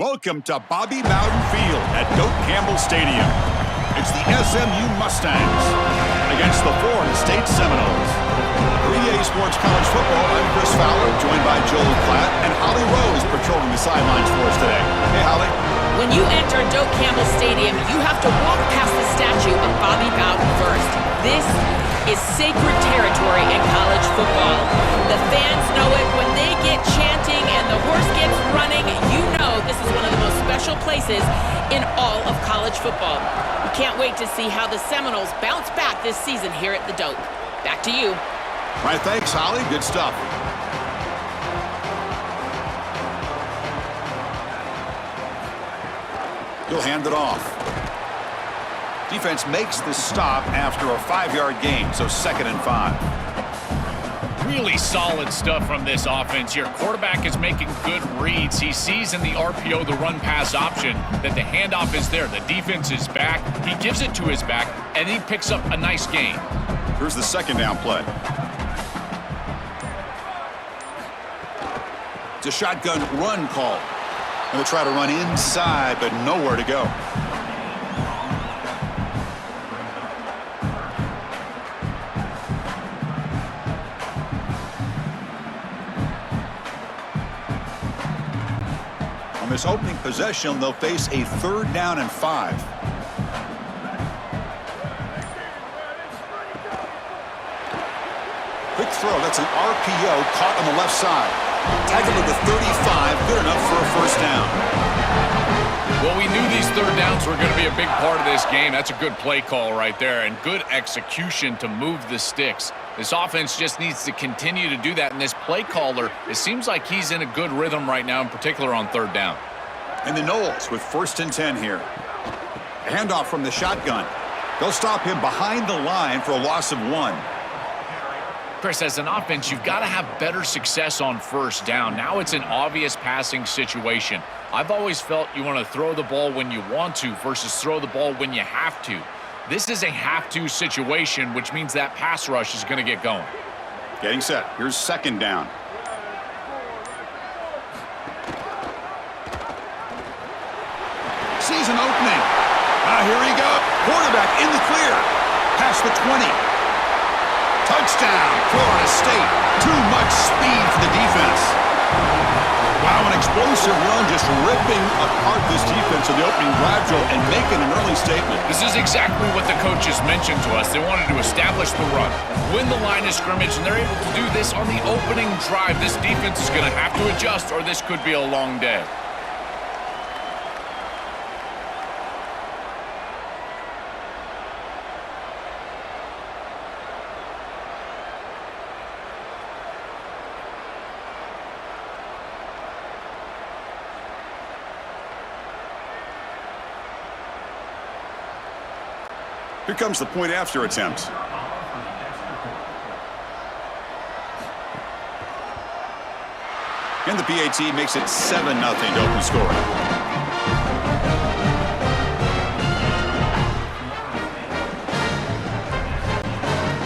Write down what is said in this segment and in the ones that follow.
Welcome to Bobby Bowden Field at Doak Campbell Stadium. It's the SMU Mustangs against the Florida State Seminoles. For EA Sports College Football, I'm Chris Fowler, joined by Joel Klatt and Holly Rose patrolling the sidelines for us today. Hey, Holly. When you enter Doak Campbell Stadium, you have to walk past the statue of Bobby Bowden first. This is sacred territory in college football. The fans know it. When they get chanting and the horse gets running, you know this is one of the most special places in all of college football. We can't wait to see how the Seminoles bounce back this season here at the Doak. Back to you. All right, thanks, Holly. Good stuff. He'll hand it off. Defense makes the stop after a 5-yard gain, so 2nd and 5. Really solid stuff from this offense. Your quarterback is making good reads. He sees in the RPO, the run-pass option, that the handoff is there. The defense is back. He gives it to his back, and he picks up a nice gain. Here's the 2nd down play. It's a shotgun run call. And they'll try to run inside, but nowhere to go. On this opening possession, they'll face a 3rd down and 5. Quick throw. That's an RPO caught on the left side. Tackled at the 35, good enough for a 1st down. Well, we knew these 3rd downs were going to be a big part of this game. That's a good play call right there, and good execution to move the sticks. This offense just needs to continue to do that, and this play caller, it seems like he's in a good rhythm right now, in particular on 3rd down. And the Noles with 1st and 10 here. A handoff from the shotgun. They'll stop him behind the line for a loss of 1. Chris, as an offense, you've got to have better success on 1st down. Now it's an obvious passing situation. I've always felt you want to throw the ball when you want to versus throw the ball when you have to. This is a have-to situation, which means that pass rush is going to get going. Getting set. Here's 2nd down. Season opening. Here we go. Quarterback in the clear. Past the 20. Touchdown, Florida State. Too much speed for the defense. Wow, an explosive run just ripping apart this defense in the opening drive, Joe, and making an early statement. This is exactly what the coaches mentioned to us. They wanted to establish the run, win the line of scrimmage, and they're able to do this on the opening drive. This defense is going to have to adjust, or this could be a long day. Here comes the point after attempt. And the PAT makes it 7-0 to open score.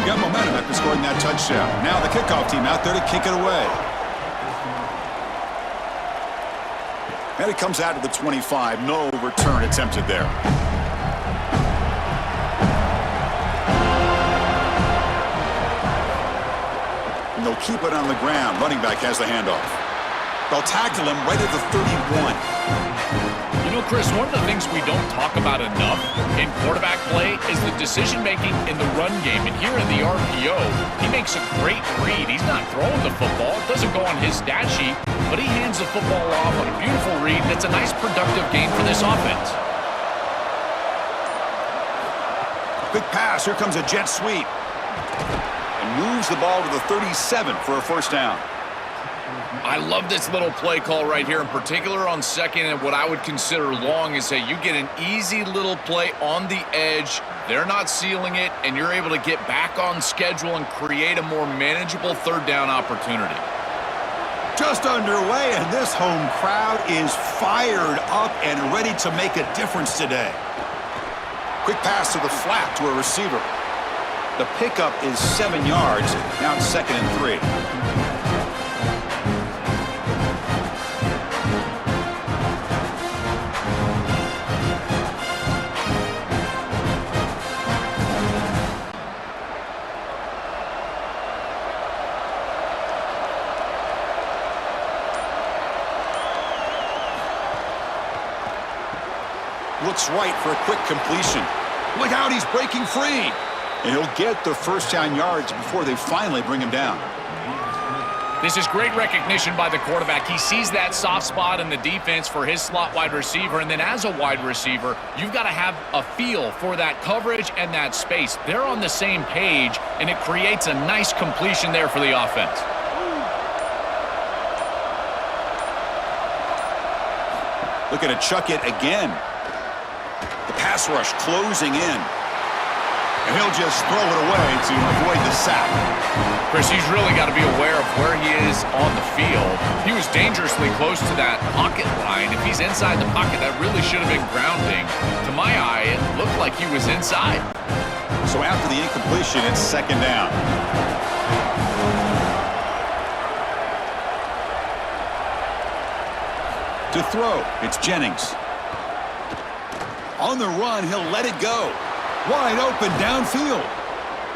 Got momentum after scoring that touchdown. Now the kickoff team out there to kick it away. And it comes out to the 25. No return attempted there. And they'll keep it on the ground. Running back has the handoff. They'll tackle him right at the 31. You know, Chris, one of the things we don't talk about enough in quarterback play is the decision-making in the run game. And here in the RPO, he makes a great read. He's not throwing the football. It doesn't go on his stat sheet, but he hands the football off on a beautiful read. That's a nice, productive game for this offense. Quick pass. Here comes a jet sweep. Moves the ball to the 37 for a 1st down. I love this little play call right here, in particular on 2nd and what I would consider long is that you get an easy little play on the edge. They're not sealing it, and you're able to get back on schedule and create a more manageable 3rd down opportunity. Just underway, and this home crowd is fired up and ready to make a difference today. Quick pass to the flat to a receiver. The pickup is 7 yards. Now it's 2nd and 3. looks right for a quick completion. Look out, he's breaking free. And he'll get the first down yards before they finally bring him down. This is great recognition by the quarterback. He sees that soft spot in the defense for his slot wide receiver, and then as a wide receiver, you've got to have a feel for that coverage and that space. They're on the same page, and it creates a nice completion there for the offense. Looking to chuck it again. The pass rush closing in. And he'll just throw it away to avoid the sack. Chris, he's really got to be aware of where he is on the field. He was dangerously close to that pocket line. If he's inside the pocket, that really should have been grounding. To my eye, it looked like he was inside. So after the incompletion, it's second down. To throw, it's Jennings. On the run, he'll let it go. Wide open downfield.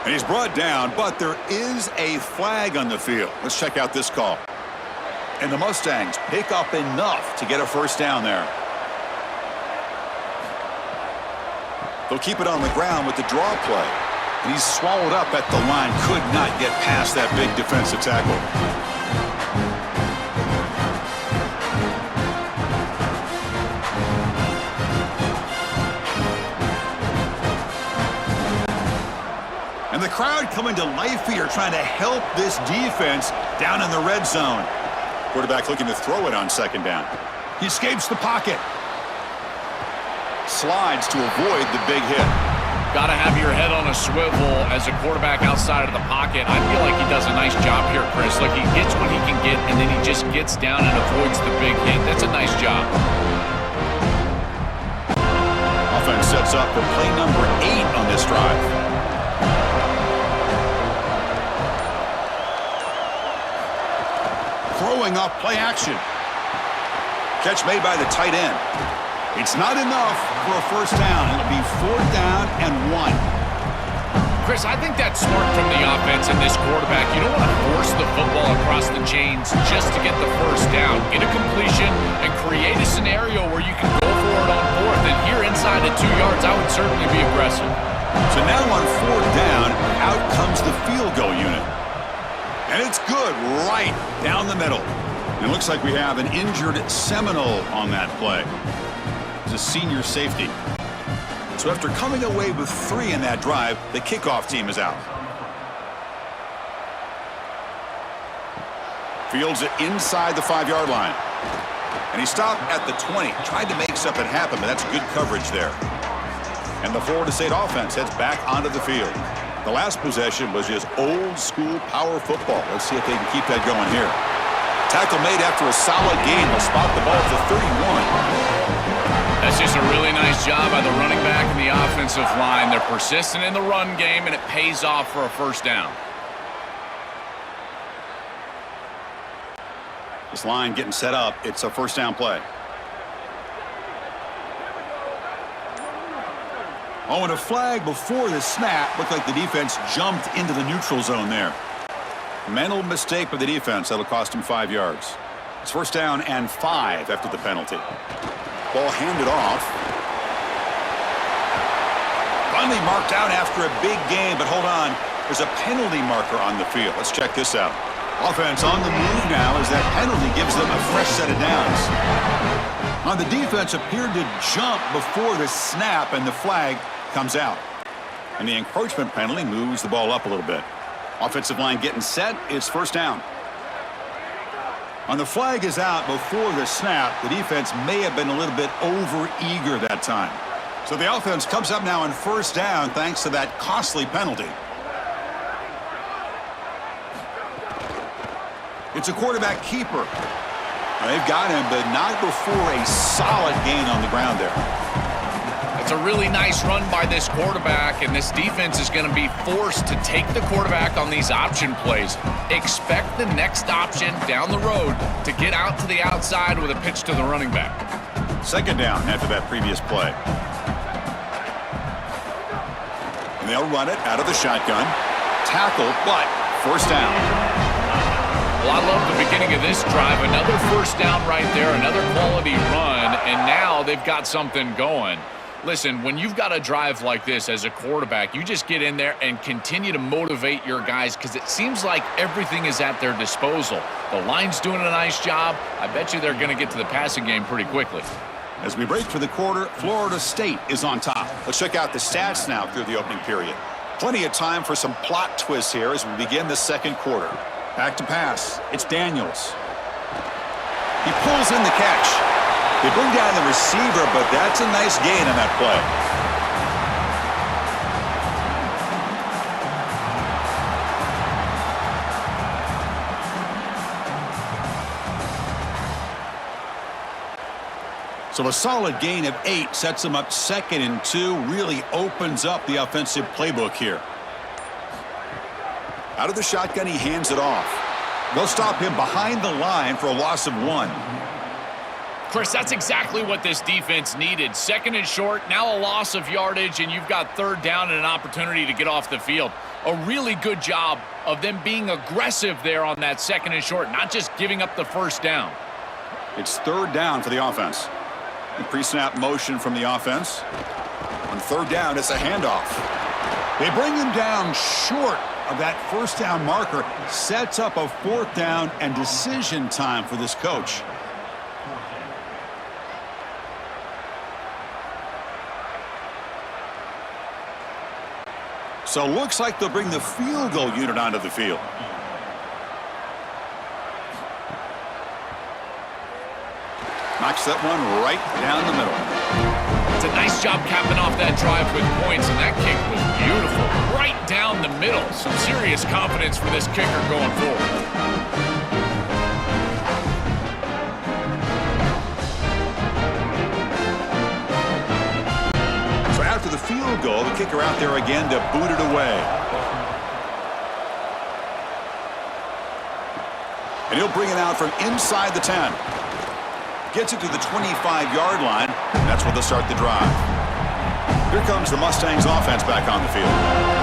And he's brought down, but there is a flag on the field. Let's check out this call. And the Mustangs pick up enough to get a first down there. They'll keep it on the ground with the draw play. And he's swallowed up at the line. Could not get past that big defensive tackle. The crowd coming to life here, trying to help this defense down in the red zone. Quarterback looking to throw it on second down. He escapes the pocket. Slides to avoid the big hit. Got to have your head on a swivel as a quarterback outside of the pocket. I feel like he does a nice job here, Chris. Like he gets what he can get, and then he just gets down and avoids the big hit. That's a nice job. Offense sets up for play number 8 on this drive. Throwing off play action. Catch made by the tight end. It's not enough for a first down. It'll be 4th down and 1. Chris, I think that's smart from the offense and this quarterback. You don't want to force the football across the chains just to get the first down. Get a completion and create a scenario where you can go for it on 4th. And here inside at 2 yards, I would certainly be aggressive. So now on 4th down, out comes the field goal unit. And it's good right down the middle. And it looks like we have an injured Seminole on that play. It's a senior safety. So after coming away with 3 in that drive, the kickoff team is out. Fields it inside the 5-yard line. And he stopped at the 20. Tried to make something happen, but that's good coverage there. And the Florida State offense heads back onto the field. The last possession was just old-school power football. Let's see if they can keep that going here. Tackle made after a solid gain. They'll spot the ball at the 31. That's just a really nice job by the running back and the offensive line. They're persistent in the run game, and it pays off for a first down. This line getting set up. It's a first down play. Oh, and a flag before the snap. Looked like the defense jumped into the neutral zone there. Mental mistake by the defense. That'll cost him 5 yards. It's first down and 5 after the penalty. Ball handed off. Finally marked out after a big game, but hold on. There's a penalty marker on the field. Let's check this out. Offense on the move now as that penalty gives them a fresh set of downs. Now the defense appeared to jump before the snap, and the flag comes out. And the encroachment penalty moves the ball up a little bit. Offensive line getting set. It's first down. On the flag is out before the snap. The defense may have been a little bit over-eager that time. So the offense comes up now on first down thanks to that costly penalty. It's a quarterback keeper. They've got him, but not before a solid gain on the ground there. It's a really nice run by this quarterback, and this defense is going to be forced to take the quarterback on these option plays. Expect the next option down the road to get out to the outside with a pitch to the running back. Second down after that previous play. And they'll run it out of the shotgun. Tackle, but first down. Well, I love the beginning of this drive. Another first down right there, another quality run, and now they've got something going. Listen, when you've got a drive like this as a quarterback, you just get in there and continue to motivate your guys because it seems like everything is at their disposal. The line's doing a nice job. I bet you they're going to get to the passing game pretty quickly. As we break for the quarter, Florida State is on top. Let's check out the stats now through the opening period. Plenty of time for some plot twists here as we begin the second quarter. Back to pass. It's Daniels. He pulls in the catch. They bring down the receiver, but that's a nice gain on that play. So a solid gain of 8 sets them up 2nd and 2, really opens up the offensive playbook here. Out of the shotgun, he hands it off. They'll stop him behind the line for a loss of 1. Chris, that's exactly what this defense needed. 2nd and short, now a loss of yardage, and you've got 3rd down and an opportunity to get off the field. A really good job of them being aggressive there on that 2nd and short, not just giving up the 1st down. It's 3rd down for the offense. The pre-snap motion from the offense. On 3rd down, it's a handoff. They bring him down short of that 1st down marker. Sets up a 4th down and decision time for this coach. So looks like they'll bring the field goal unit onto the field. Knocks that one right down the middle. It's a nice job capping off that drive with points, and that kick was beautiful. Right down the middle. Some serious confidence for this kicker going forward. After the field goal, the kicker out there again to boot it away. And he'll bring it out from inside the 10. Gets it to the 25-yard line. And that's where they'll start the drive. Here comes the Mustangs offense back on the field.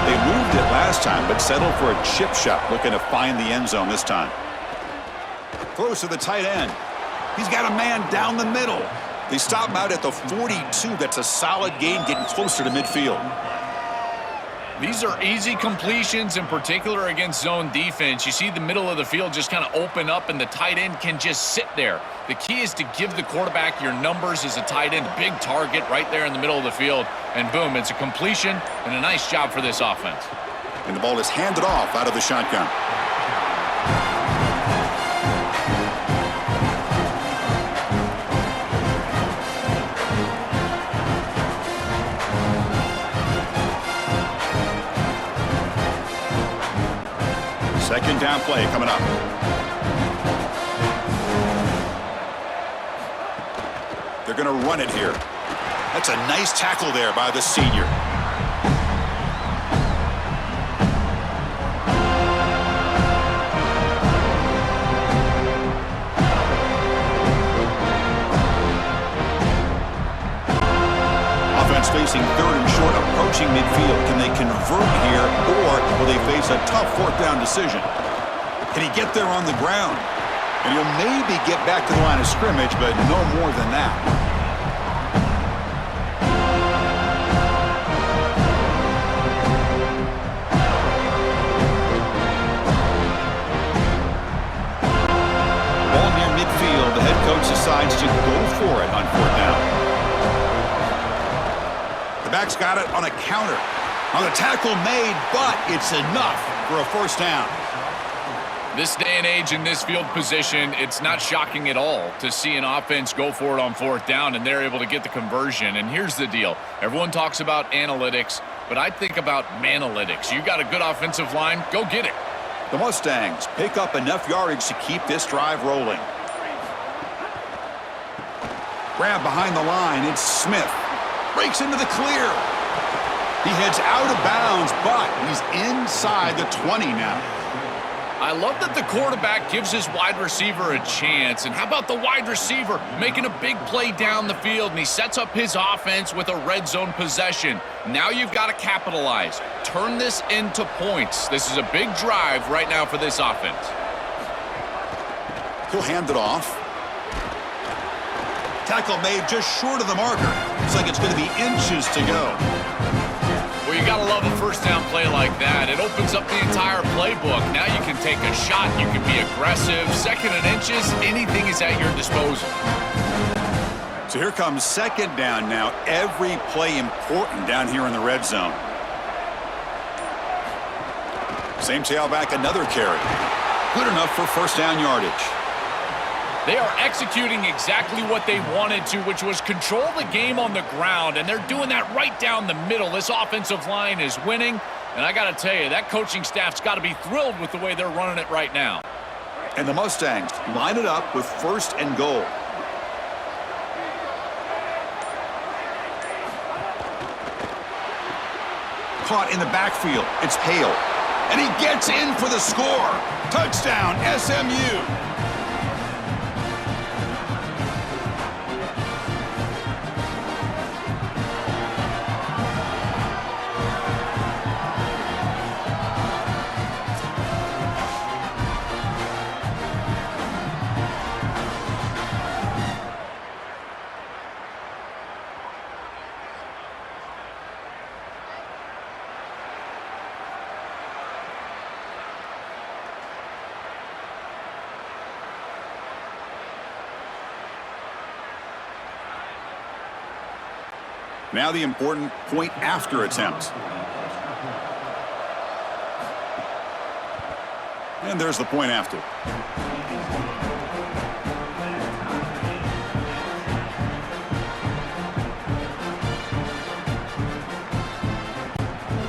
They moved it last time, but settled for a chip shot, looking to find the end zone this time. Throws to the tight end. He's got a man down the middle. They stop him out at the 42. That's a solid gain, getting closer to midfield. These are easy completions, in particular against zone defense. You see the middle of the field just kind of open up, and the tight end can just sit there. The key is to give the quarterback your numbers as a tight end. Big target right there in the middle of the field, and boom, it's a completion and a nice job for this offense. And the ball is handed off out of the shotgun. Second down play coming up. They're going to run it here. That's a nice tackle there by the senior. Offense facing 3rd and short, approaching midfield. Can they convert here, or will they face a tough 4th down decision? Can he get there on the ground? And he'll maybe get back to the line of scrimmage, but no more than that. Ball near midfield. The head coach decides to go for it on 4th down. The back's got it on a counter. On the tackle made, but it's enough for a 1st down. This day and age in this field position, it's not shocking at all to see an offense go for it on 4th down, and they're able to get the conversion. And here's the deal. Everyone talks about analytics, but I think about manalytics. You got a good offensive line, go get it. The Mustangs pick up enough yardage to keep this drive rolling. Grab behind the line. It's Smith. Breaks into the clear. He heads out of bounds, but he's inside the 20 now. I love that the quarterback gives his wide receiver a chance. And how about the wide receiver making a big play down the field, and he sets up his offense with a red zone possession. Now you've got to capitalize. Turn this into points. This is a big drive right now for this offense. He'll hand it off. Tackle made just short of the marker. Looks like it's going to be inches to go. Well, you got to love a first down play like that. It opens up the entire playbook. Now you can take a shot. You can be aggressive. Second and inches, anything is at your disposal. So here comes second down now. Every play important down here in the red zone. Same tailback, another carry. Good enough for first down yardage. They are executing exactly what they wanted to, which was control the game on the ground, and they're doing that right down the middle. This offensive line is winning, and I got to tell you, that coaching staff's got to be thrilled with the way they're running it right now. And the Mustangs line it up with first and goal. Caught in the backfield. It's Hale. And he gets in for the score. Touchdown, SMU. Now the important point after attempt. And there's the point after.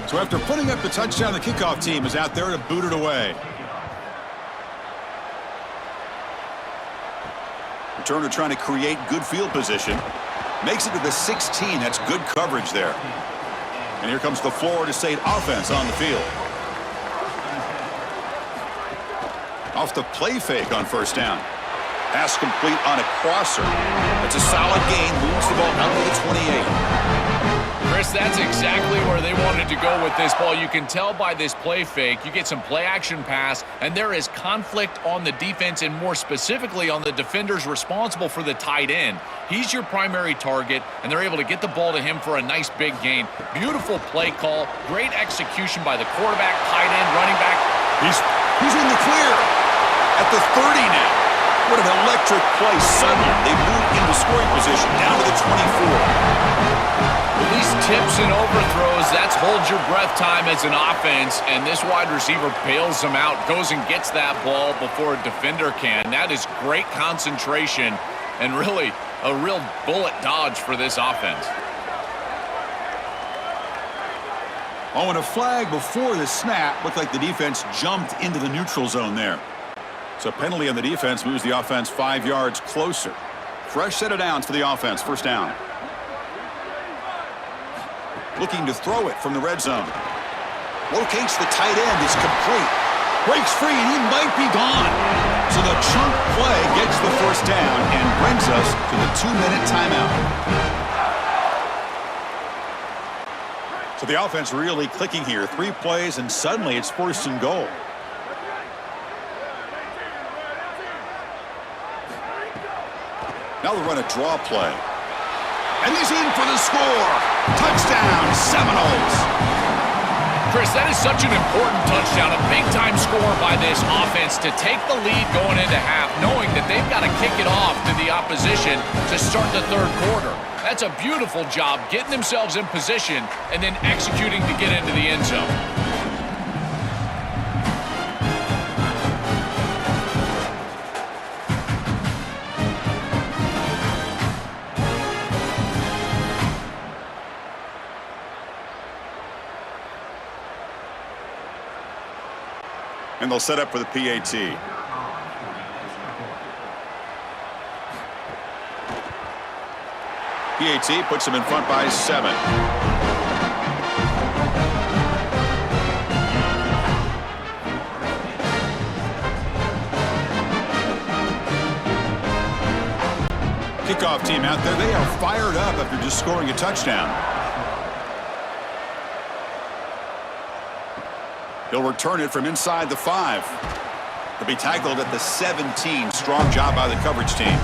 So after putting up the touchdown, the kickoff team is out there to boot it away. Returner trying to create good field position. Makes it to the 16. That's good coverage there. And here comes the Florida State offense on the field. Off the play fake on first down. Pass complete on a crosser. That's a solid gain. Moves the ball out to the 28. Chris, that's exactly where they wanted to go with this ball. You can tell by this play fake. You get some play-action pass, and there is conflict on the defense and more specifically on the defenders responsible for the tight end. He's your primary target, and they're able to get the ball to him for a nice big gain. Beautiful play call. Great execution by the quarterback, tight end, running back. He's in the clear at the 30 now. What an electric play. Suddenly, they move into scoring position down to the 24. With these tips and overthrows, that's hold your breath time as an offense, and this wide receiver bails him out, goes and gets that ball before a defender can. That is great concentration and really a real bullet dodge for this offense. Oh, and a flag before the snap. Looked like the defense jumped into the neutral zone there. So a penalty on the defense moves the offense 5 yards closer. Fresh set of downs for the offense. First down. Looking to throw it from the red zone. Locates the tight end. It's complete. Breaks free, and he might be gone. So the chunk play gets the first down and brings us to the 2-minute timeout. So the offense really clicking here. 3 plays, and suddenly it's first and goal. Now they'll run a draw play. And he's in for the score. Touchdown, Seminoles. Chris, that is such an important touchdown, a big-time score by this offense to take the lead going into half, knowing that they've got to kick it off to the opposition to start the third quarter. That's a beautiful job, getting themselves in position and then executing to get into the end zone. And they'll set up for the PAT. PAT puts them in front by 7. Kickoff team out there. They are fired up after just scoring a touchdown. He'll return it from inside the 5. He'll be tackled at the 17. Strong job by the coverage team.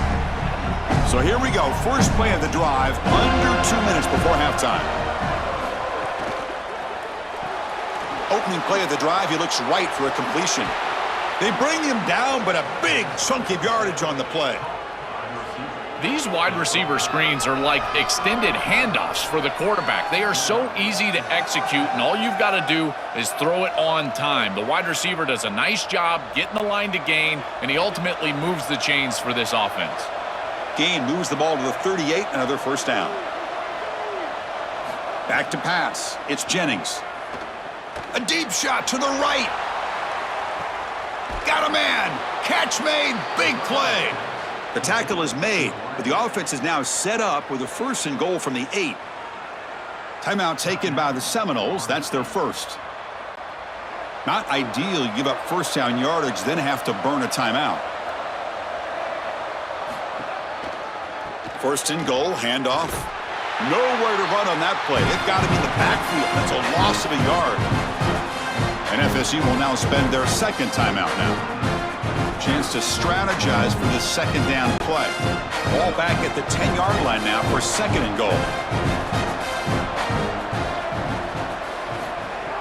So here we go. First play of the drive, under 2 minutes before halftime. Opening play of the drive, he looks right for a completion. They bring him down, but a big chunk of yardage on the play. These wide receiver screens are like extended handoffs for the quarterback. They are so easy to execute, and all you've got to do is throw it on time. The wide receiver does a nice job getting the line to gain, and he ultimately moves the chains for this offense. Gain moves the ball to the 38, another first down. Back to pass. It's Jennings. A deep shot to the right. Got a man. Catch made. Big play. The tackle is made, but the offense is now set up with a 1st and goal from the 8. Timeout taken by the Seminoles. That's their first. Not ideal. You give up first down yardage, then have to burn a timeout. 1st and goal, handoff. Nowhere to run on that play. They've got to be in the backfield. That's a loss of a yard. And FSU will now spend their 2nd timeout now. Chance to strategize for this 2nd down play. Ball back at the 10-yard line now for 2nd and goal.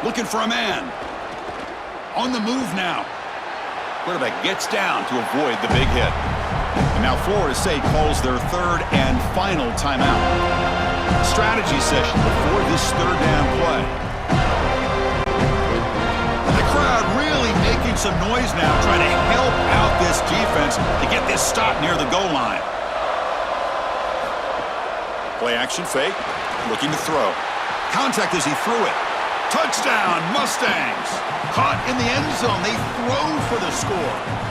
Looking for a man. On the move now. Quarterback gets down to avoid the big hit. And now Florida State calls their 3rd and final timeout. Strategy session before this 3rd down play. The crowd really making some noise now, trying to help out this defense to get this stop near the goal line. Play action fake, looking to throw. Contact as he threw it. Touchdown, Mustangs. Caught in the end zone. They throw for the score.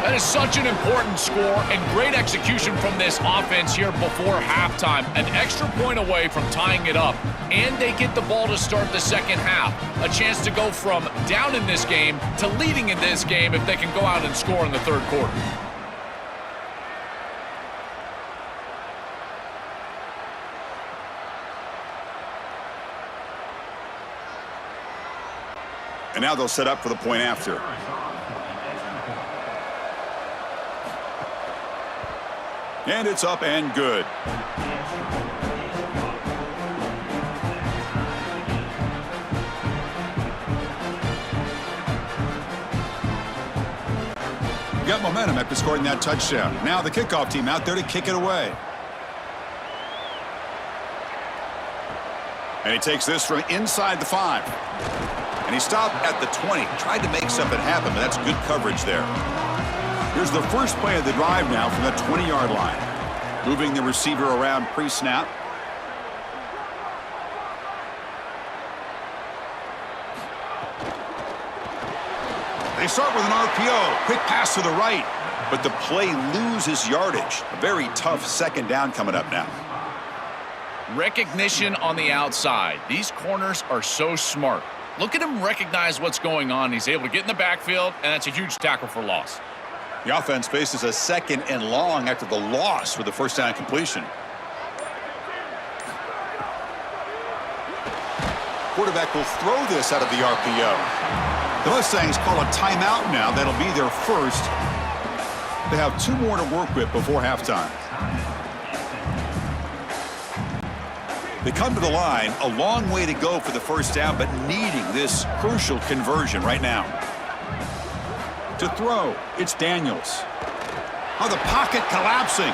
That is such an important score and great execution from this offense here before halftime. An extra point away from tying it up, and they get the ball to start the 2nd half. A chance to go from down in this game to leading in this game if they can go out and score in the 3rd quarter. And now they'll set up for the point after. And it's up and good. Got momentum after scoring that touchdown. Now the kickoff team out there to kick it away. And he takes this from inside the 5. And he stopped at the 20. Tried to make something happen, but that's good coverage there. Here's the first play of the drive now from the 20-yard line. Moving the receiver around pre-snap. They start with an RPO. Quick pass to the right. But the play loses yardage. A very tough 2nd down coming up now. Recognition on the outside. These corners are so smart. Look at him recognize what's going on. He's able to get in the backfield, and that's a huge tackle for loss. The offense faces a 2nd and long after the loss with the 1st down completion. Quarterback will throw this out of the RPO. The Mustangs call a timeout now. That'll be their first. They have 2 more to work with before halftime. They come to the line, a long way to go for the 1st down, but needing this crucial conversion right now. To throw, it's Daniels. Oh, the pocket collapsing.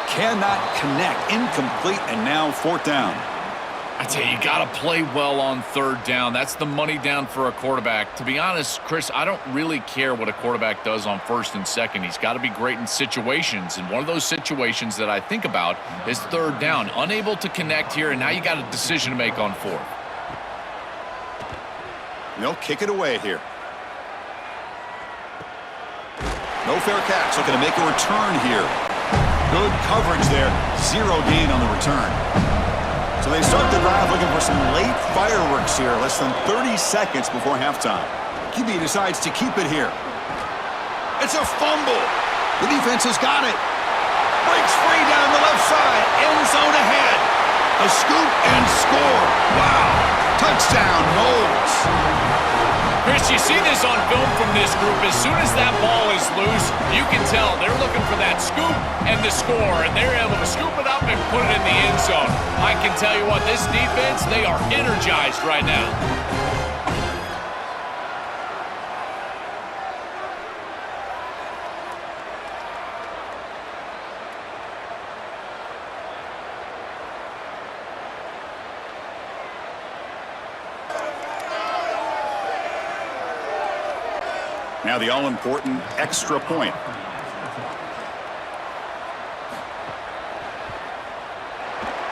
Cannot connect, incomplete, and now 4th down. I tell you, you got to play well on 3rd down. That's the money down for a quarterback. To be honest, Chris, I don't really care what a quarterback does on 1st and 2nd. He's got to be great in situations, and one of those situations that I think about is 3rd down. Unable to connect here, and now you got a decision to make on 4th. They'll kick it away here. No fair catch. Looking to make a return here. Good coverage there. 0 gain on the return. So they start the drive looking for some late fireworks here. Less than 30 seconds before halftime. QB decides to keep it here. It's a fumble. The defense has got it. Breaks free down the left side. End zone ahead. A scoop and score. Wow. Touchdown, Noles. Chris, you see this on film from this group. As soon as that ball is loose, you can tell they're looking for that scoop and the score, and they're able to scoop it up and put it in the end zone. I can tell you what, this defense, they are energized right now. Now the all-important extra point.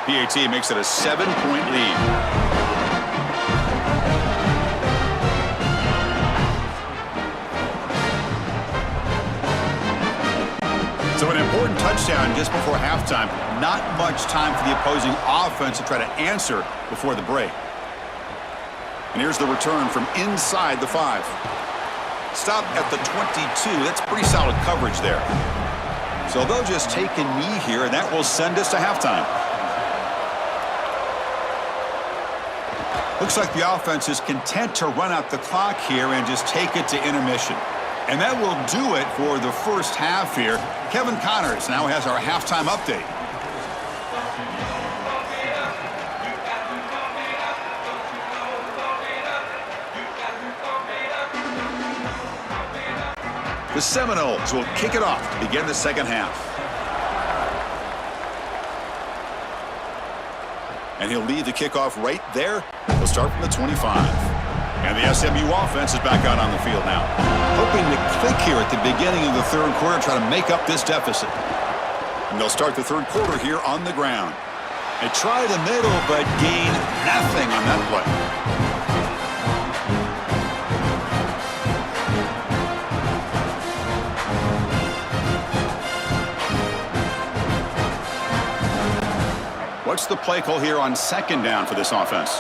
PAT makes it a 7-point lead. So an important touchdown just before halftime. Not much time for the opposing offense to try to answer before the break. And here's the return from inside the 5. Stop at the 22. That's pretty solid coverage there. So they'll just take a knee here, and that will send us to halftime. Looks like the offense is content to run out the clock here and just take it to intermission. And that will do it for the first half here. Kevin Connors now has our halftime update. The Seminoles will kick it off to begin the second half. And he'll lead the kickoff right there. He'll start from the 25. And the SMU offense is back out on the field now. Hoping to click here at the beginning of the third quarter, try to make up this deficit. And they'll start the third quarter here on the ground. They try the middle, but gain nothing on that play. What's the play call here on second down for this offense?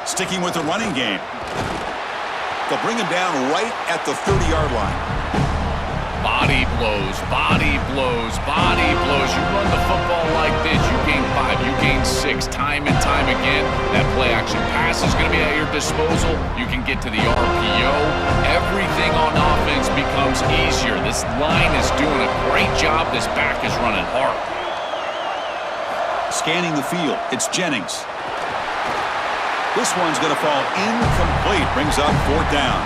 Sticking with the running game. They'll bring him down right at the 30-yard line. Body blows, body blows, body blows. You run the football like this, you gain 5, you gain 6, time and time again. That play-action pass is going to be at your disposal. You can get to the RPO. Everything on offense becomes easier. This line is doing a great job. This back is running hard. Scanning the field, it's Jennings. This one's going to fall incomplete. Brings up fourth down.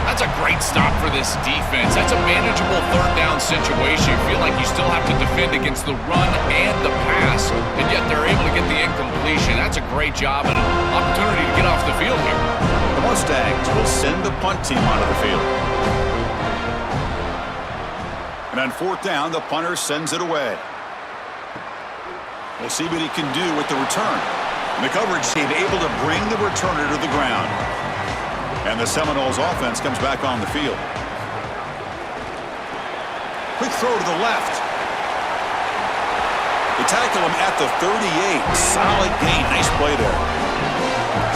That's a great stop for this defense. That's a manageable third down situation. You feel like you still have to defend against the run and the pass, and yet they're able to get the incompletion. That's a great job and an opportunity to get off the field here. The Mustangs will send the punt team onto the field. And on fourth down, the punter sends it away. We'll see what he can do with the return. And the coverage team able to bring the returner to the ground. And the Seminoles offense comes back on the field. Quick throw to the left. They tackle him at the 38. Solid gain. Nice play there.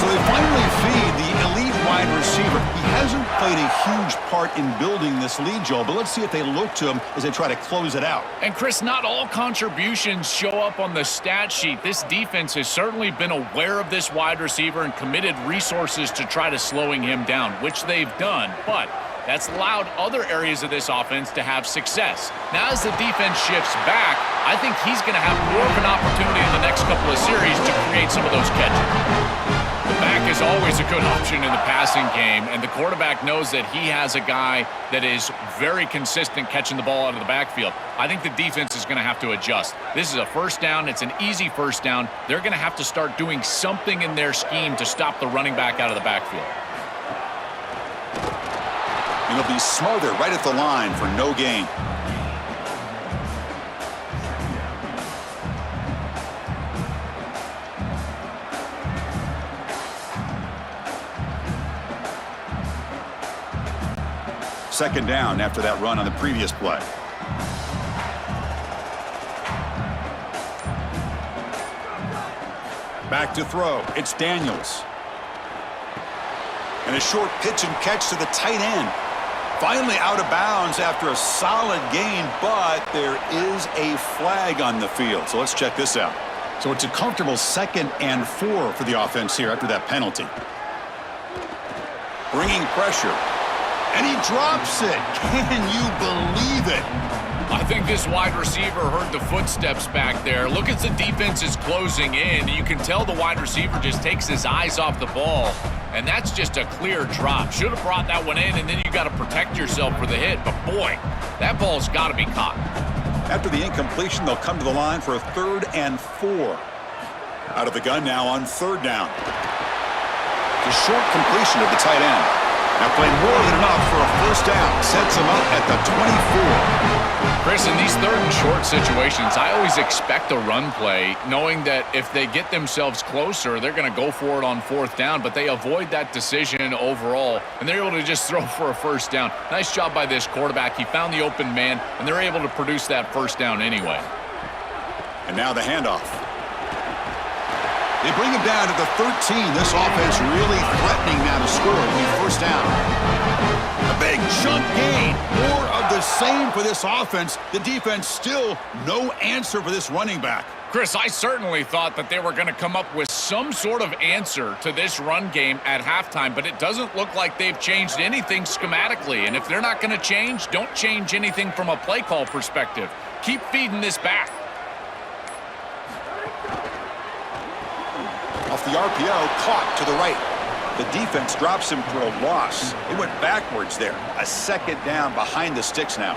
So they finally feed the elite wide receiver. He hasn't played a huge part in building this lead, Joel, but let's see if they look to him as they try to close it out. And, Chris, not all contributions show up on the stat sheet. This defense has certainly been aware of this wide receiver and committed resources to try to slowing him down, which they've done, but that's allowed other areas of this offense to have success. Now, as the defense shifts back, I think he's going to have more of an opportunity in the next couple of series to create some of those catches. The back is always a good option in the passing game, and the quarterback knows that he has a guy that is very consistent catching the ball out of the backfield. I think the defense is going to have to adjust. This is a first down. It's an easy first down. They're going to have to start doing something in their scheme to stop the running back out of the backfield. And he'll be smothered right at the line for no gain. Second down after that run on the previous play. Back to throw. It's Daniels. And a short pitch and catch to the tight end. Finally out of bounds after a solid gain, but there is a flag on the field. So let's check this out. So it's a comfortable 2nd and 4 for the offense here after that penalty. Bringing pressure. And he drops it. Can you believe it? I think this wide receiver heard the footsteps back there. Look as the defense is closing in. You can tell the wide receiver just takes his eyes off the ball. And that's just a clear drop. Should have brought that one in, and then you got to protect yourself for the hit. But boy, that ball's got to be caught. After the incompletion, they'll come to the line for a 3rd and 4. Out of the gun now on 3rd down. The short completion of the tight end. Now played more than enough for a 1st down. Sets him up at the 24. Chris, in these 3rd and short situations, I always expect a run play, knowing that if they get themselves closer, they're going to go for it on 4th down, but they avoid that decision overall, and they're able to just throw for a 1st down. Nice job by this quarterback. He found the open man, and they're able to produce that 1st down anyway. And now the handoff. They bring him down to the 13. This offense really threatening now to score the 1st down. A big chunk gain. More of the same for this offense. The defense still no answer for this running back. Chris, I certainly thought that they were going to come up with some sort of answer to this run game at halftime, but it doesn't look like they've changed anything schematically. And if they're not going to change, don't change anything from a play call perspective. Keep feeding this back. Off the RPO, caught to the right. The defense drops him for a loss. It went backwards there. A 2nd down behind the sticks now.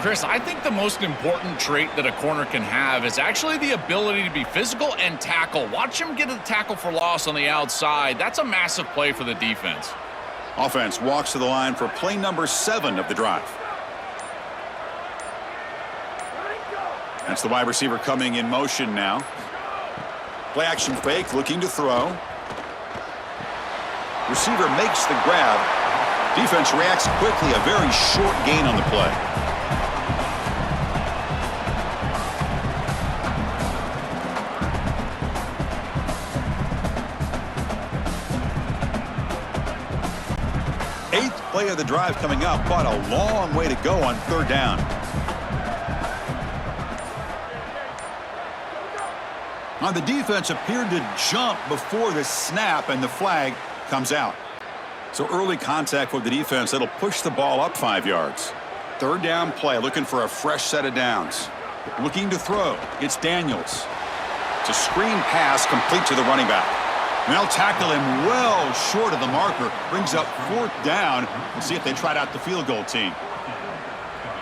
Chris, I think the most important trait that a corner can have is actually the ability to be physical and tackle. Watch him get a tackle for loss on the outside. That's a massive play for the defense. Offense walks to the line for play number 7 of the drive. That's the wide receiver coming in motion now. Play action fake, looking to throw. Receiver makes the grab. Defense reacts quickly. A very short gain on the play. Eighth play of the drive coming up, but a long way to go on 3rd down. Now the defense appeared to jump before the snap, and the flag comes out. So early contact with the defense, that'll push the ball up 5 yards. 3rd down play, looking for a fresh set of downs. Looking to throw. It's Daniels. It's a screen pass complete to the running back. And they'll tackle him well short of the marker. Brings up 4th down. We'll see if they tried out the field goal team.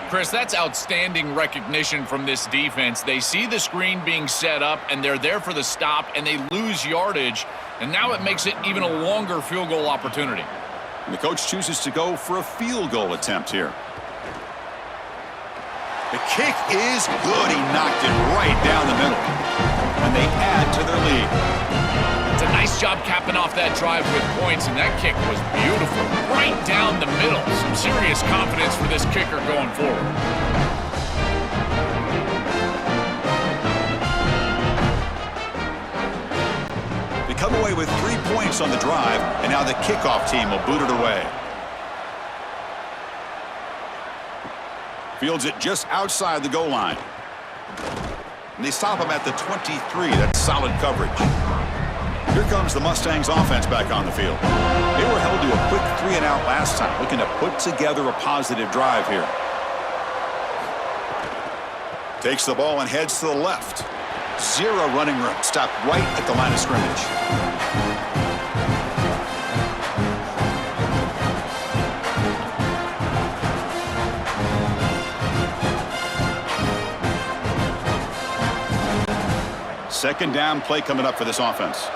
Chris, that's outstanding recognition from this defense. They see the screen being set up, and they're there for the stop, and they lose yardage, and now it makes it even a longer field goal opportunity. And the coach chooses to go for a field goal attempt here. The kick is good. He knocked it right down the middle. And they add to their lead. It's a nice job capping off that drive with points, and that kick was beautiful. Right down the middle. Some serious confidence for this kicker going forward. They come away with 3 points on the drive, and now the kickoff team will boot it away. Fields it just outside the goal line. And they stop him at the 23. That's solid coverage. Here comes the Mustangs offense back on the field. They were held to a quick 3-and-out last time, looking to put together a positive drive here. Takes the ball and heads to the left. 0 running room. Stopped right at the line of scrimmage. Second down play coming up for this offense.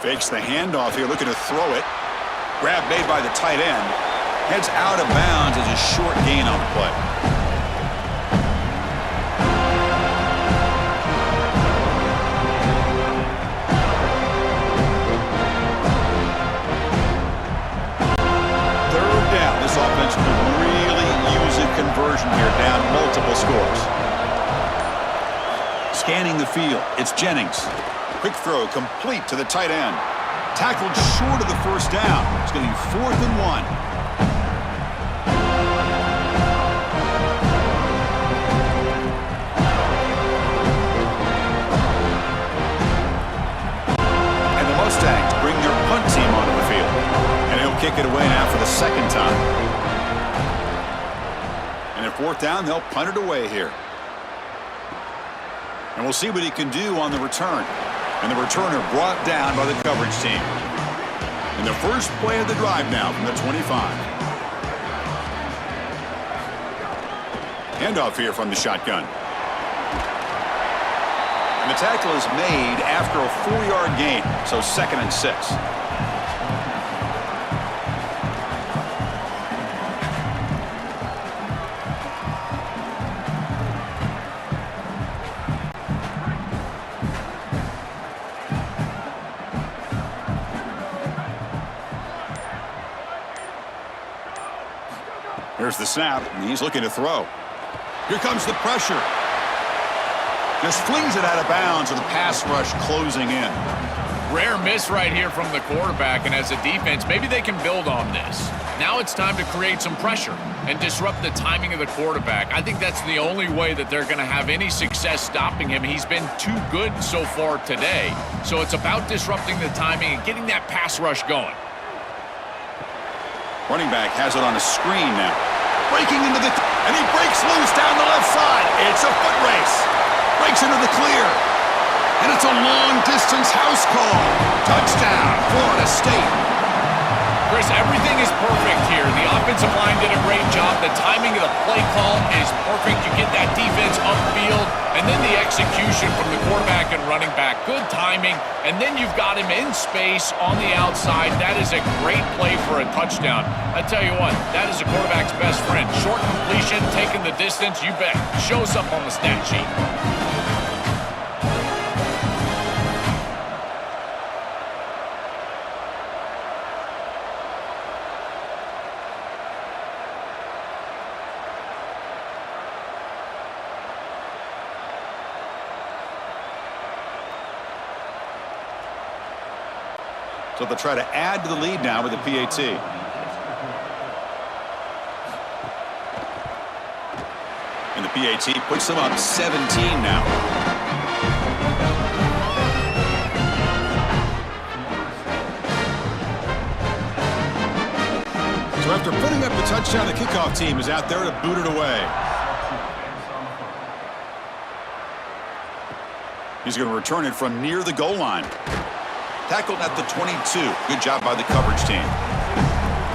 Fakes the handoff here, looking to throw it. Grab made by the tight end. Heads out of bounds as a short gain on the play. Third down. This offense could really use a conversion here, down multiple scores. Scanning the field, it's Jennings. Quick throw complete to the tight end. Tackled short of the first down. It's going to be 4th and 1. take it away now for the second time. And at fourth down, they'll punt it away here. And we'll see what he can do on the return. And the returner brought down by the coverage team. And the first play of the drive now from the 25. Handoff here from the shotgun. And the tackle is made after a 4-yard gain, so 2nd and 6. Here's the snap, and he's looking to throw. Here comes the pressure. Just flings it out of bounds with the pass rush closing in. Rare miss right here from the quarterback, and as a defense, maybe they can build on this. Now it's time to create some pressure and disrupt the timing of the quarterback. I think that's the only way that they're going to have any success stopping him. He's been too good so far today. So it's about disrupting the timing and getting that pass rush going. Running back has it on a screen now. Breaking into the... and he breaks loose down the left side. It's a foot race. Breaks into the clear. And it's a long-distance house call. Touchdown, Florida State. Chris, everything is perfect here. The offensive line did a great job. The timing of the play call is perfect. You get that defense upfield, and then the execution from the quarterback and running back. Good timing, and then you've got him in space on the outside. That is a great play for a touchdown. I tell you what, that is a quarterback's best friend. Short completion, taking the distance, you bet. Shows up on the stat sheet. So they'll try to add to the lead now with the PAT. And the PAT puts them up 17 now. So after putting up the touchdown, the kickoff team is out there to boot it away. He's going to return it from near the goal line. Tackled at the 22. Good job by the coverage team.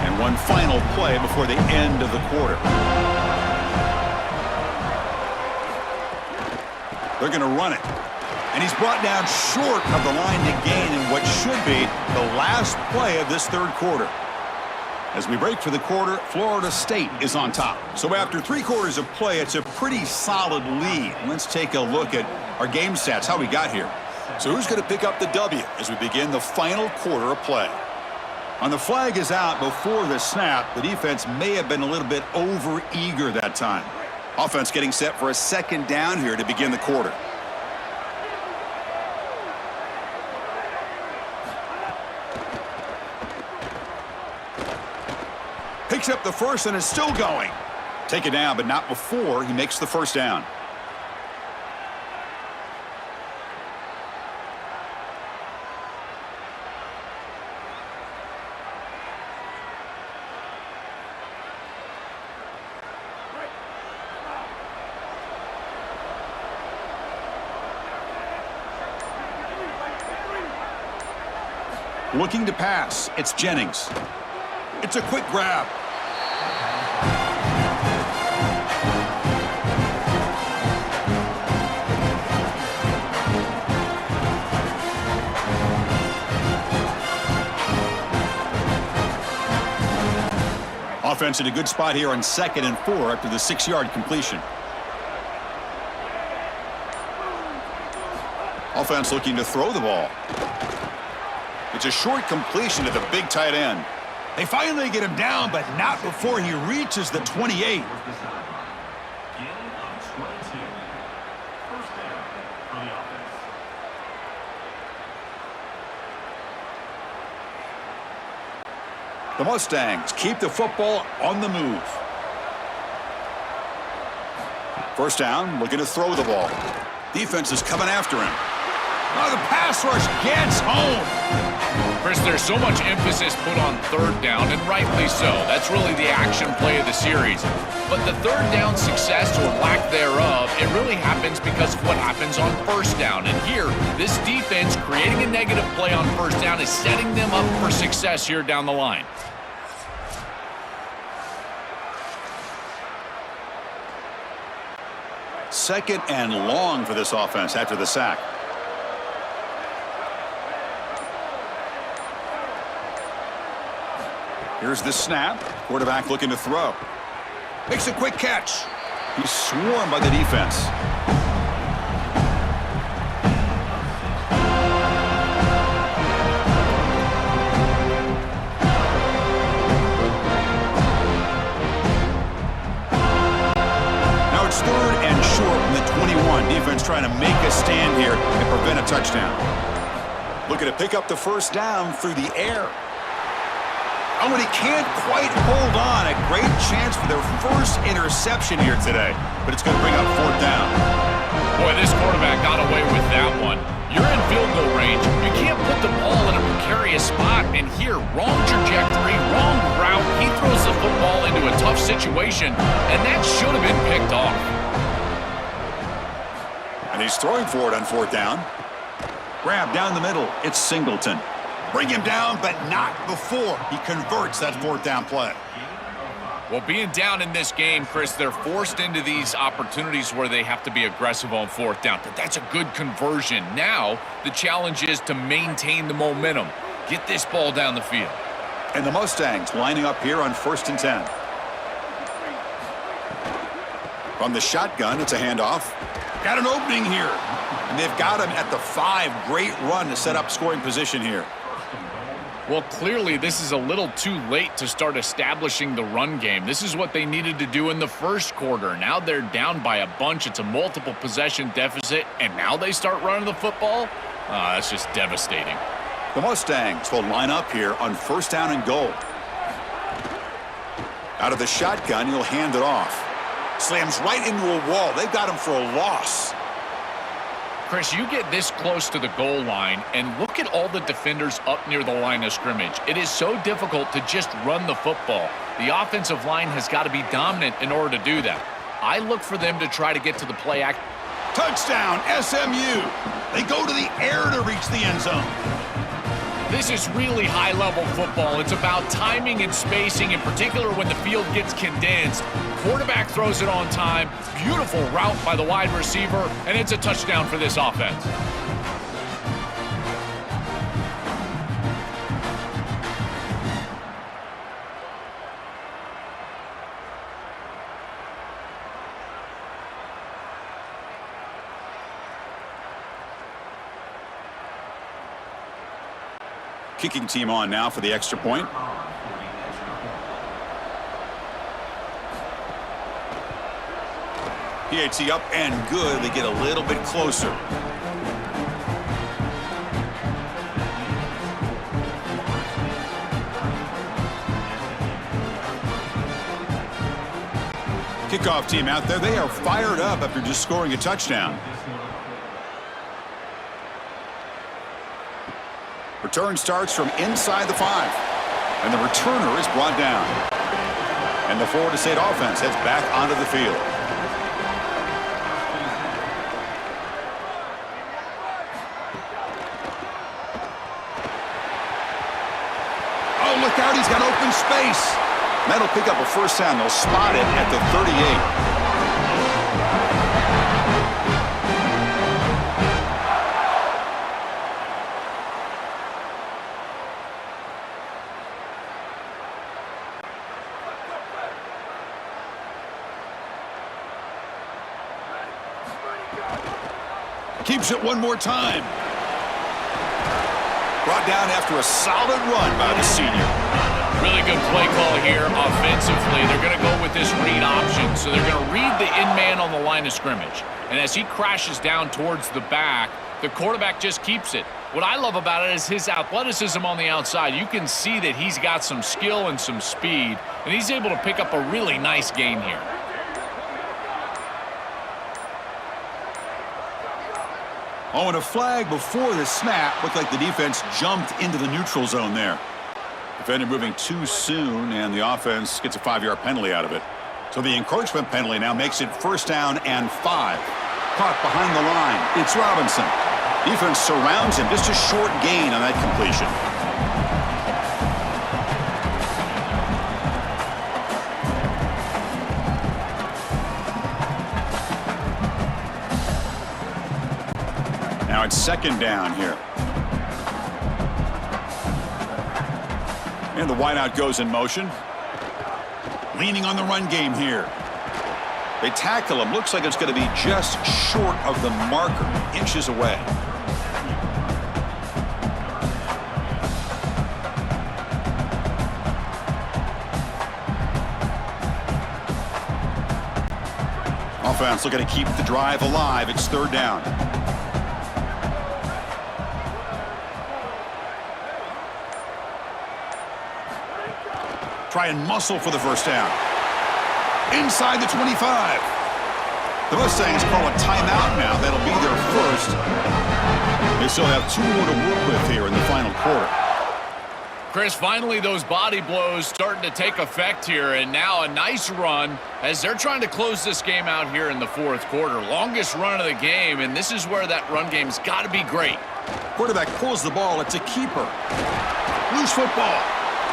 And one final play before the end of the quarter. They're going to run it. And he's brought down short of the line to gain in what should be the last play of this third quarter. As we break for the quarter, Florida State is on top. So after 3 quarters of play, it's a pretty solid lead. Let's take a look at our game stats, how we got here. So who's going to pick up the W as we begin the final quarter of play? On the flag is out before the snap. The defense may have been a little bit over-eager that time. Offense getting set for a 2nd down here to begin the quarter. Picks up the first and is still going. Take it down, but not before he makes the first down. Looking to pass. It's Jennings. It's a quick grab. Offense in a good spot here on 2nd and 4 after the 6-yard completion. Offense looking to throw the ball. It's a short completion to the big tight end. They finally get him down, but not before he reaches the 28. The Mustangs keep the football on the move. First down, looking to throw the ball. Defense is coming after him. Oh, the pass rush gets home. Chris, there's There's so much emphasis put on third down, and rightly so. That's really the action play of the series. But the third down success or lack thereof, it really happens because of what happens on first down. And here, this defense creating a negative play on first down is setting them up for success here down the line. Second and long for this offense after the sack. Here's the snap. Quarterback looking to throw. Makes a quick catch. He's swarmed by the defense. Now it's third and short from the 21. Defense trying to make a stand here and prevent a touchdown. Looking to pick up the first down through the air. Oh, and he can't quite hold on. A great chance for their first interception here today. But it's going to bring up fourth down. Boy, this quarterback got away with that one. You're in field goal range. You can't put the ball in a precarious spot. And here, wrong trajectory, wrong route. He throws the football into a tough situation. And that should have been picked off. And he's throwing for it on fourth down. Grab down the middle. It's Singleton. Bring him down, but not before he converts that fourth down play. Well, being down in this game, Chris, they're forced into these opportunities where they have to be aggressive on fourth down. But that's a good conversion. Now, the challenge is to maintain the momentum. Get this ball down the field. And the Mustangs lining up here on 1st and 10. From the shotgun, it's a handoff. Got an opening here. And they've got him at the 5. Great run to set up scoring position here. Well, clearly, this is a little too late to start establishing the run game. This is what they needed to do in the first quarter. Now they're down by a bunch. It's a multiple possession deficit, and now they start running the football? That's just devastating. The Mustangs will line up here on 1st down and goal. Out of the shotgun, he'll hand it off. Slams right into a wall. They've got him for a loss. Chris, you get this close to the goal line, and look at all the defenders up near the line of scrimmage. It is so difficult to just run the football. The offensive line has got to be dominant in order to do that. I look for them to try to get to the play act. Touchdown, SMU. They go to the air to reach the end zone. This is really high-level football. It's about timing and spacing, in particular when the field gets condensed. Quarterback throws it on time. Beautiful route by the wide receiver, and it's a touchdown for this offense. Kicking team on now for the extra point. PAT up and good. They get a little bit closer. Kickoff team out there. They are fired up after just scoring a touchdown. Return starts from inside the 5. And the returner is brought down. And the Florida State offense heads back onto the field. Oh, look out. He's got open space. That'll pick up a first down. They'll spot it at the 38. Keeps it one more time. Brought down after a solid run by the senior. Really good play call here offensively. They're going to go with this read option. So they're going to read the in man on the line of scrimmage. And as he crashes down towards the back, the quarterback just keeps it. What I love about it is his athleticism on the outside. You can see that he's got some skill and some speed. And he's able to pick up a really nice gain here. Oh, and a flag before the snap. Looked like the defense jumped into the neutral zone there. Defender moving too soon, and the offense gets a 5-yard penalty out of it. So the encroachment penalty now makes it 1st down and 5. Caught behind the line. It's Robinson. Defense surrounds him. Just a short gain on that completion. Now it's 2nd down here. And the wideout goes in motion. Leaning on the run game here. They tackle him. Looks like it's going to be just short of the marker. Inches away. Offense looking to keep the drive alive. It's 3rd down. Try and muscle for the 1st down. Inside the 25. The Mustangs call a timeout now. That'll be their 1st. They still have 2 more to work with here in the final quarter. Chris, finally those body blows starting to take effect here, and now a nice run as they're trying to close this game out here in the 4th quarter. Longest run of the game, and this is where that run game's got to be great. Quarterback pulls the ball. It's a keeper. Loose football.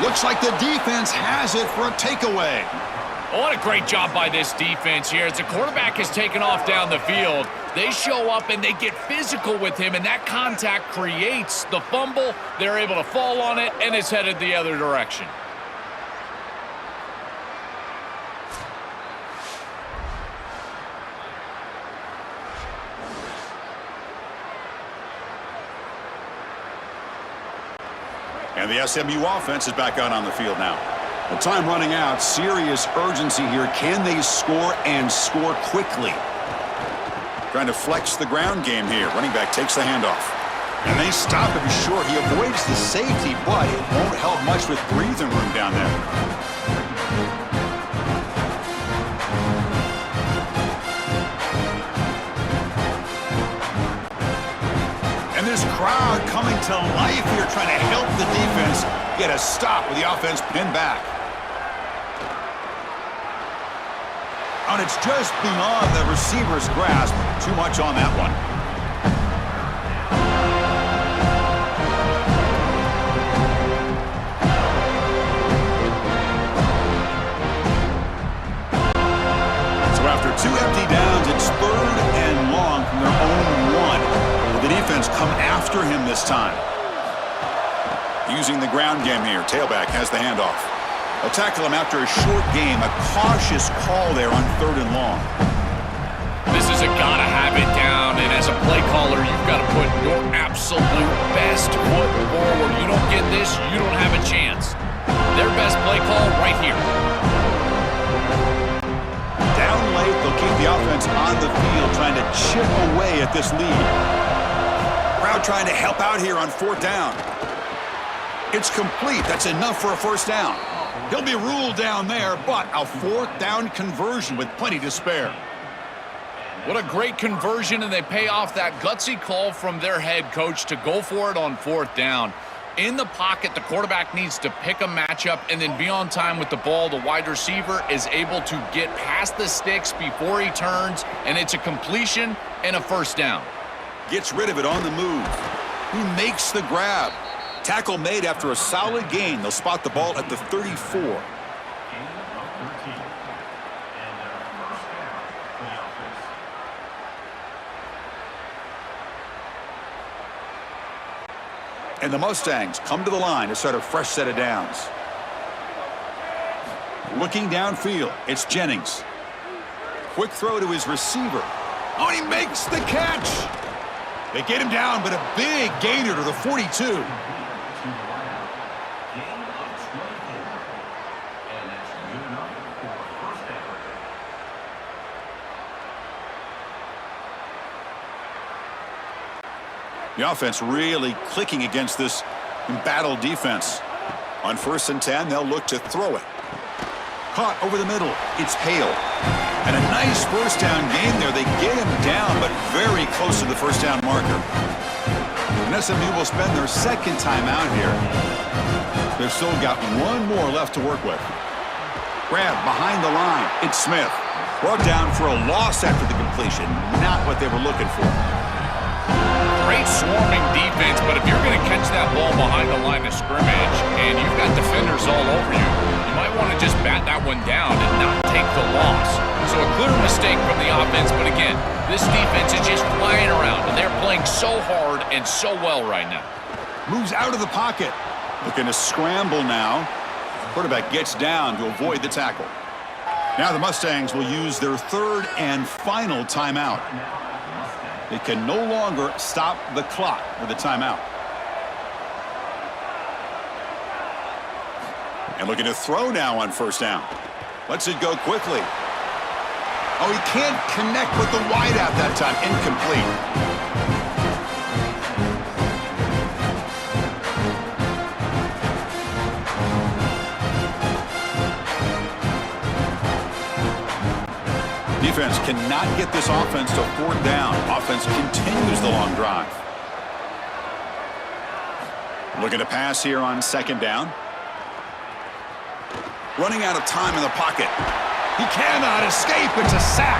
Looks like the defense has it for a takeaway. Oh, what a great job by this defense here. As the quarterback is taken off down the field, they show up and they get physical with him, and that contact creates the fumble. They're able to fall on it, and it's headed the other direction. And the SMU offense is back out on the field now. The time running out. Serious urgency here. Can they score and score quickly? Trying to flex the ground game here. Running back takes the handoff. And they stop him short. He avoids the safety, but it won't help much with breathing room down there. And this crowd coming to life here, trying to help the defense get a stop with the offense pinned back. And it's just beyond the receiver's grasp. Too much on that one. So after 2 empty downs, it's 3rd and long from their own 1. Will the defense come after him this time? Using the ground game here. Tailback has the handoff. They'll tackle him after a short game. A cautious call there on 3rd and long. This is a gotta have it down, and as a play caller, you've got to put your absolute best foot forward. You don't get this, you don't have a chance. Their best play call right here. Down late, they'll keep the offense on the field, trying to chip away at this lead. Crowd trying to help out here on 4th down. It's complete. That's enough for a 1st down. He'll be ruled down there, but a 4th down conversion with plenty to spare. What a great conversion, and they pay off that gutsy call from their head coach to go for it on 4th down. In the pocket, the quarterback needs to pick a matchup and then be on time with the ball. The wide receiver is able to get past the sticks before he turns, and it's a completion and a 1st down. Gets rid of it on the move. He makes the grab. Tackle made after a solid gain. They'll spot the ball at the 34. And the Mustangs come to the line to start a fresh set of downs. Looking downfield, it's Jennings. Quick throw to his receiver. Oh, and he makes the catch. They get him down, but a big gainer to the 42. The offense really clicking against this embattled defense. On 1st and 10, they'll look to throw it. Caught over the middle. It's Hale. And a nice first down gain there. They get him down, but very close to the first down marker. And SMU will spend their second time out here. They've still got one more left to work with. Grab behind the line. It's Smith. Brought down for a loss after the completion. Not what they were looking for. Great swarming defense, but if you're going to catch that ball behind the line of scrimmage and you've got defenders all over you, you might want to just bat that one down and not take the loss. So a clear mistake from the offense, but again, this defense is just flying around, and they're playing so hard and so well right now. Moves out of the pocket. Looking to scramble now. Quarterback gets down to avoid the tackle. Now the Mustangs will use their third and final timeout. They can no longer stop the clock with a timeout. And looking to throw now on first down. Lets it go quickly. Oh, he can't connect with the wideout that time. Incomplete. Defense cannot get this offense to fourth down. Offense continues the long drive. Looking to pass here on second down. Running out of time in the pocket. He cannot escape. It's a sack.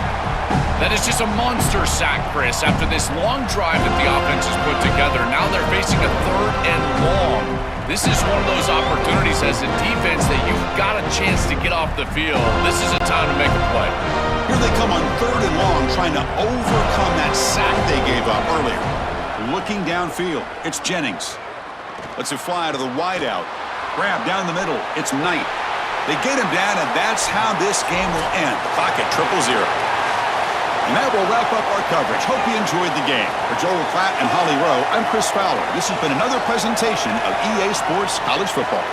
That is just a monster sack, Chris, after this long drive that the offense has put together. Now they're facing a third and long. This is one of those opportunities as a defense that you've got a chance to get off the field. This is a time to make a play. Here they come on third and long, trying to overcome that sack they gave up earlier. Looking downfield, it's Jennings. Lets it fly to the wideout. Grab down the middle, it's Knight. They get him down, and that's how this game will end. Clock at 0-0. And that will wrap up our coverage. Hope you enjoyed the game. For Joel Klatt and Holly Rowe, I'm Chris Fowler. This has been another presentation of EA Sports College Football.